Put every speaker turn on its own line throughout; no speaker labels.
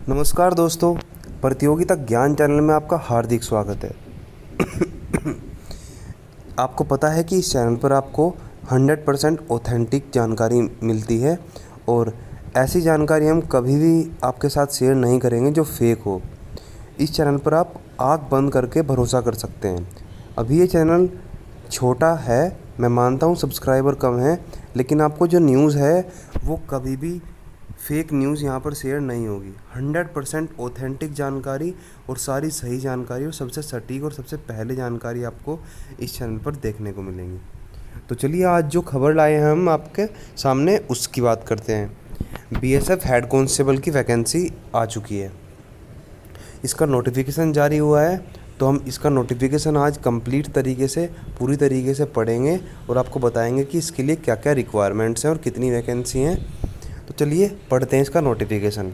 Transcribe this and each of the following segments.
नमस्कार दोस्तों, प्रतियोगिता ज्ञान चैनल में आपका हार्दिक स्वागत है। आपको पता है कि इस चैनल पर आपको 100% ऑथेंटिक जानकारी मिलती है और ऐसी जानकारी हम कभी भी आपके साथ शेयर नहीं करेंगे जो फेक हो। इस चैनल पर आप आँख बंद करके भरोसा कर सकते हैं। अभी ये चैनल छोटा है, मैं मानता हूँ सब्सक्राइबर कम है, लेकिन आपको जो न्यूज़ है वो कभी भी फेक न्यूज़ यहाँ पर शेयर नहीं होगी। 100% ऑथेंटिक जानकारी और सारी सही जानकारी और सबसे सटीक और सबसे पहले जानकारी आपको इस चैनल पर देखने को मिलेंगी। तो चलिए आज जो खबर लाए हैं हम आपके सामने उसकी बात करते हैं। बीएसएफ हेड कांस्टेबल की वैकेंसी आ चुकी है, इसका नोटिफिकेशन जारी हुआ है। तो हम इसका नोटिफिकेशन आज कंप्लीट तरीके से पूरी तरीके से पढ़ेंगे और आपको बताएंगे कि इसके लिए क्या क्या रिक्वायरमेंट्स हैं और कितनी वैकेंसी हैं। तो चलिए पढ़ते हैं इसका नोटिफिकेशन।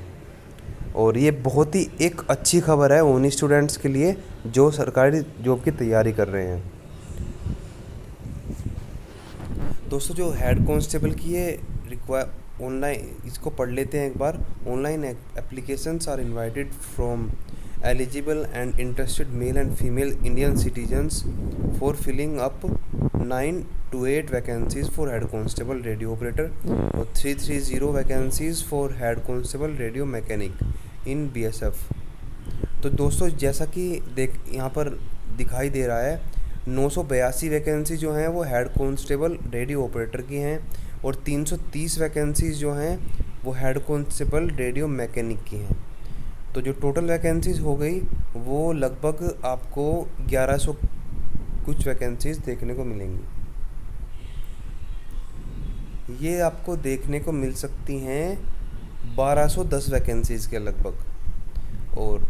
और ये बहुत ही एक अच्छी खबर है उन स्टूडेंट्स के लिए जो सरकारी जॉब की तैयारी कर रहे हैं। दोस्तों, जो हेड कांस्टेबल की ये ऑनलाइन, इसको पढ़ लेते हैं एक बार। Online applications are invited from eligible and interested male and female Indian citizens for filling up 9 to 8 vacancies for head constable radio operator और 330 vacancies for head constable radio mechanic in BSF. तो दोस्तों, जैसा कि यहाँ पर दिखाई दे रहा है, 982 वैकेंसी जो हैं वो हेड कांस्टेबल रेडियो ऑपरेटर की हैं और 330 वैकेंसीज जो हैं वो हेड कांस्टेबल रेडियो मैकेनिक की हैं। तो जो टोटल वैकेंसीज हो गई वो लगभग आपको 1100 कुछ वैकेंसीज देखने को मिलेंगी। ये आपको देखने को मिल सकती हैं 1210 वैकेंसीज़ के लगभग। और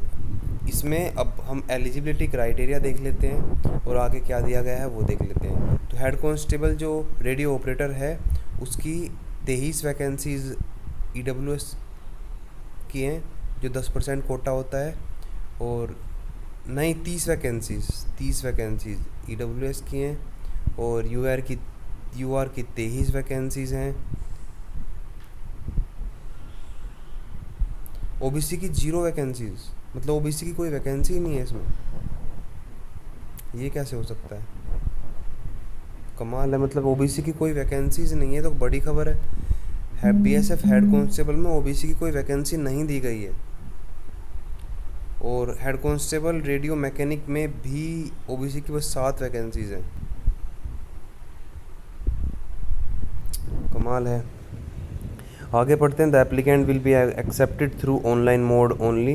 इसमें अब हम एलिजिबिलिटी क्राइटेरिया देख लेते हैं और आगे क्या दिया गया है वो देख लेते हैं। तो हेड कांस्टेबल जो रेडियो ऑपरेटर है उसकी 23 वैकेंसीज़ ईडब्ल्यूएस की हैं, जो 10% कोटा होता है। और नहीं, 30 वैकेंसीज़ ईडब्ल्यूएस की हैं और यूआर की 23 वैकेंसीज़ हैं। ओबीसी की 0 वैकेंसीज़, मतलब ओबीसी की कोई वैकेंसी ही नहीं है इसमें। ये कैसे हो सकता है? कमाल है, मतलब ओबीसी की कोई वैकेंसीज नहीं है। तो बड़ी खबर है बीएसएफ हेड कांस्टेबल में ओबीसी की कोई वैकेंसी नहीं दी गई है। और हेड कांस्टेबल रेडियो मैकेनिक में भी ओबीसी की बस 7 वैकेंसीज हैं। कमाल है। आगे पढ़ते हैं। The applicant will be accepted through online mode only.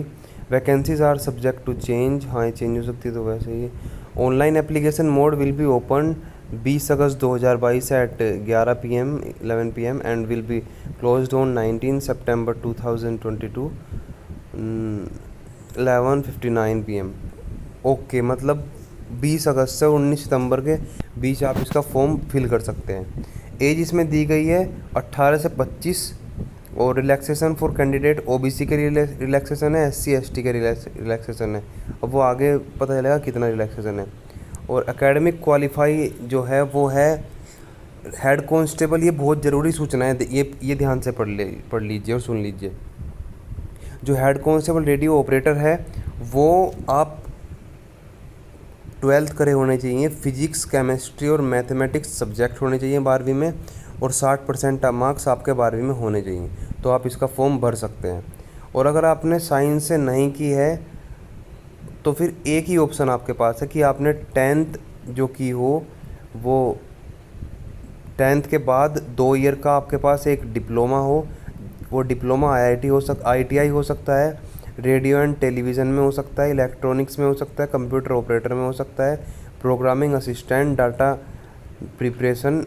Vacancies are subject to change. हाँ, ये चेंज हो सकती है, तो वैसे ही online application mode will be open 20 August 2022 at 11 PM and will be closed on 19 September 2022 11:59 PM। Okay, मतलब 20 अगस्त से 19 सितंबर के बीच आप इसका फॉर्म फिल कर सकते हैं। एज इसमें दी गई है 18 से 25 और रिलैक्सेशन फॉर कैंडिडेट ओबीसी के रिलैक्सेशन है, SC ST के रिलैक्सेशन है। अब वो आगे पता चलेगा कितना रिलैक्सेशन है। और एकेडमिक क्वालिफाई जो है वो है हेड कांस्टेबल। ये बहुत ज़रूरी सूचना है, ये ध्यान से पढ़ लीजिए और सुन लीजिए। जो हेड कांस्टेबल रेडियो ऑपरेटर है वो आप 12th करे होने चाहिए। फिजिक्स, केमिस्ट्री और मैथमेटिक्स सब्जेक्ट होने चाहिए 12वीं में और 60% मार्क्स आपके 12वीं में होने चाहिए। तो आप इसका फॉर्म भर सकते हैं। और अगर आपने साइंस से नहीं की है तो फिर एक ही ऑप्शन आपके पास है कि आपने 10th जो की हो, वो 10th के बाद 2 ईयर का आपके पास एक डिप्लोमा हो। वो डिप्लोमा IIT हो सकता है, रेडियो एंड टेलीविज़न में हो सकता है, इलेक्ट्रॉनिक्स में हो सकता है, कंप्यूटर ऑपरेटर में हो सकता है, programming assistant, data preparation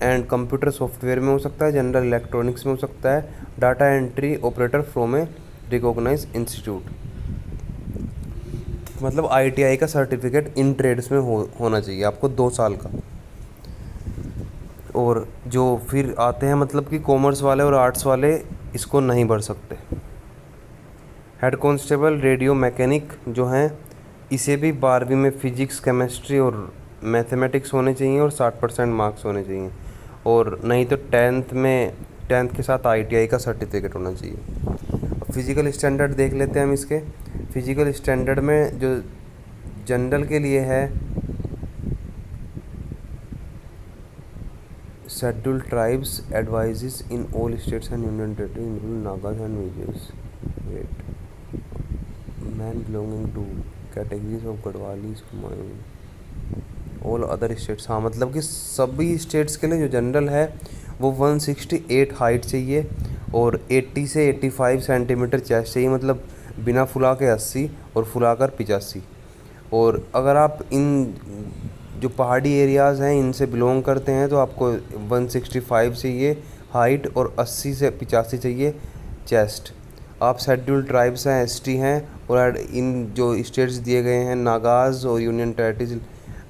and computer software में हो सकता है, जनरल इलेक्ट्रॉनिक्स में हो सकता है, data entry operator from a recognised institute. मतलब ITI का सर्टिफिकेट इन ट्रेड्स में होना चाहिए आपको 2 साल का। और जो फिर आते हैं मतलब कि कॉमर्स वाले और आर्ट्स वाले इसको नहीं भर सकते। हेड कांस्टेबल रेडियो मैकेनिक जो हैं इसे भी 12वीं में फिजिक्स, केमिस्ट्री और मैथमेटिक्स होने चाहिए और 60% मार्क्स होने चाहिए। और नहीं तो 10th के साथ ITI का सर्टिफिकेट होना चाहिए। फिज़िकल स्टैंडर्ड देख लेते हैं हम इसके। फिज़िकल स्टैंडर्ड में जो जनरल के लिए है, scheduled tribes advises in all states and union territory including Nagas and villages, wait, man belonging to categories of Garhwalis, all other states. हाँ, मतलब कि सभी स्टेट्स के लिए जो जनरल है वो 168 हाइट चाहिए और 80 से 85 सेंटीमीटर चेस्ट चाहिए, मतलब बिना फुला के 80 और फुलाकर 85। और अगर आप इन जो पहाड़ी एरियाज़ हैं इनसे बिलोंग करते हैं तो आपको 165 चाहिए हाइट और 80 से 85 चाहिए चेस्ट। आप शेड्यूल्ड ट्राइब्स हैं, एसटी हैं, और इन जो स्टेट्स दिए गए हैं नागाज और यूनियन टेरिटरीज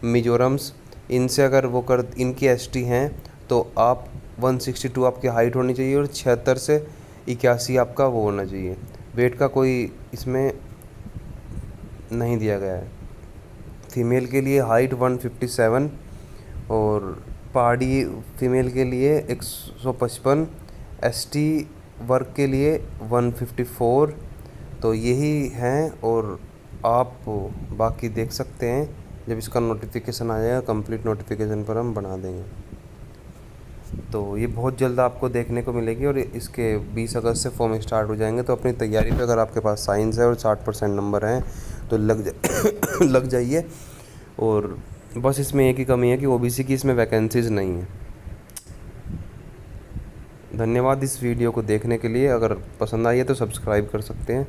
मिजोरम्स, इनसे अगर वो कर इनकी एसटी हैं तो आप 162 आपकी हाइट होनी चाहिए और 76 से 81 आपका वो होना चाहिए। वेट का कोई इसमें नहीं दिया गया है। फीमेल के लिए हाइट 157 और पहाड़ी फीमेल के लिए 155, एसटी वर्ग के लिए 154। तो यही हैं और आप बाकी देख सकते हैं जब इसका नोटिफिकेशन आ जाएगा, कंप्लीट नोटिफिकेशन पर हम बना देंगे। तो ये बहुत जल्द आपको देखने को मिलेगी और इसके 20 अगस्त से फॉर्म स्टार्ट हो जाएंगे। तो अपनी तैयारी पे अगर आपके पास साइंस है और 60% नंबर हैं तो लग जाइए। और बस इसमें एक ही कमी है कि ओबीसी की इसमें वैकेंसीज़ नहीं है। धन्यवाद इस वीडियो को देखने के लिए। अगर पसंद आई है तो सब्सक्राइब कर सकते हैं।